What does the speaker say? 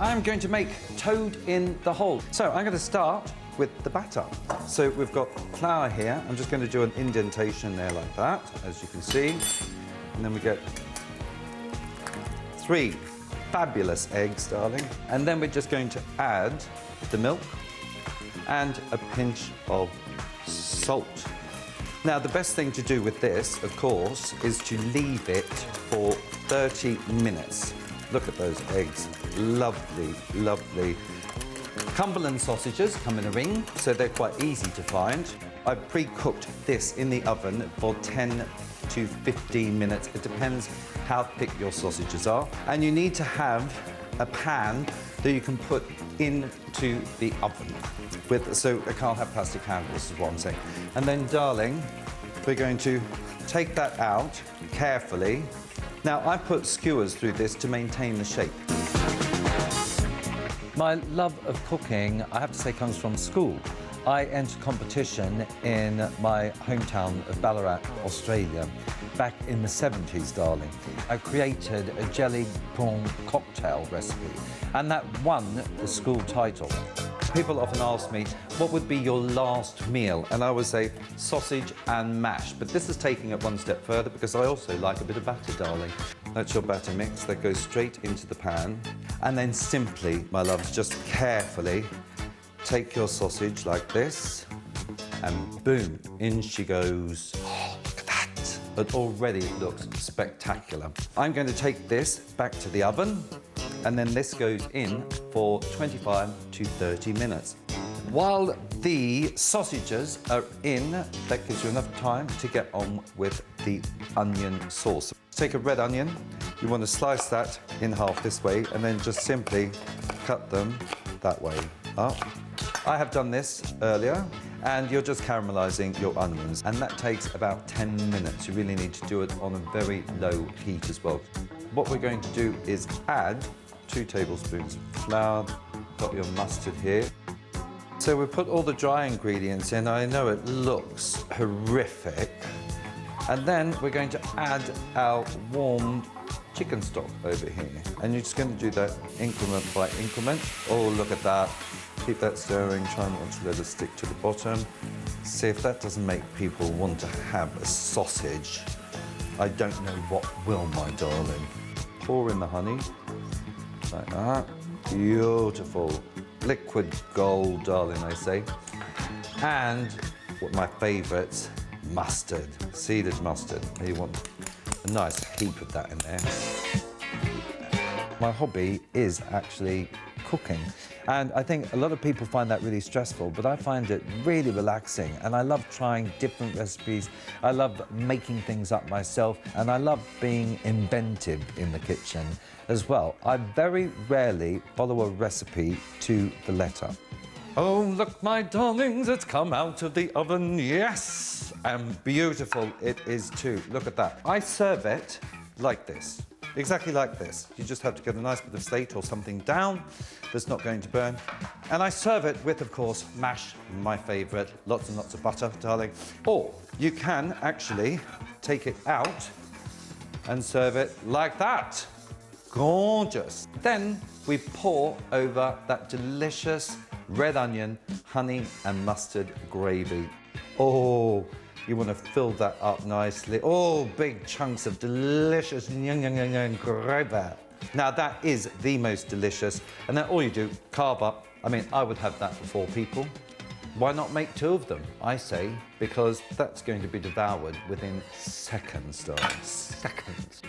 I'm going to make toad in the hole. So I'm going to start with the batter. So we've got flour here. I'm just going to do an indentation there like that, as you can see. And then we get 3 fabulous eggs, darling. And then we're just going to add the milk and a pinch of salt. Now, the best thing to do with this, of course, is to leave it for 30 minutes. Look at those eggs. Lovely, lovely. Cumberland sausages come in a ring, so they're quite easy to find. I've pre-cooked this in the oven for 10 to 15 minutes. It depends how thick your sausages are. And you need to have a pan that you can put into the oven. So I can't have plastic handles, is what I'm saying. And then, darling, we're going to take that out carefully. Now, I put skewers through this to maintain the shape. My love of cooking, I have to say, comes from school. I entered competition in my hometown of Ballarat, Australia, back in the 70s, darling. I created a jelly prawn cocktail recipe, and that won the school title. People often ask me, what would be your last meal? And I would say sausage and mash. But this is taking it one step further because I also like a bit of batter, darling. That's your batter mix. That goes straight into the pan. And then simply, my loves, just carefully take your sausage like this and boom, in she goes. Oh, look at that. But already it looks spectacular. I'm going to take this back to the oven, and then this goes in for 25 to 30 minutes. While the sausages are in, that gives you enough time to get on with the onion sauce. Take a red onion, you want to slice that in half this way, and then just simply cut them that way up. I have done this earlier, and you're just caramelizing your onions, and that takes about 10 minutes. You really need to do it on a very low heat as well. What we're going to do is add 2 tablespoons of flour, got your mustard here. So we put all the dry ingredients in. I know it looks horrific. And then we're going to add our warmed chicken stock over here. And you're just going to do that increment by increment. Oh, look at that. Keep that stirring, try not to let it stick to the bottom. See, if that doesn't make people want to have a sausage, I don't know what will, my darling. Pour in the honey. Like that. Beautiful. Liquid gold, darling, I say. And what my favourites, mustard. Seeded mustard. You want a nice heap of that in there. My hobby is actually cooking. And I think a lot of people find that really stressful, but I find it really relaxing. And I love trying different recipes. I love making things up myself. And I love being inventive in the kitchen as well. I very rarely follow a recipe to the letter. Oh, look, my darlings, it's come out of the oven. Yes! And beautiful it is too. Look at that. I serve it like this. Exactly like this. You just have to get a nice bit of slate or something down that's not going to burn. And I serve it with, of course, mash, my favourite. Lots and lots of butter, darling. Or you can actually take it out and serve it like that. Gorgeous. Then we pour over that delicious red onion, honey and mustard gravy. Oh, you want to fill that up nicely. Oh, big chunks of delicious gravy. Now that is the most delicious. And then all you do, carve up. I mean, I would have that for 4 people. Why not make 2 of them, I say, because that's going to be devoured within seconds, darling. Seconds.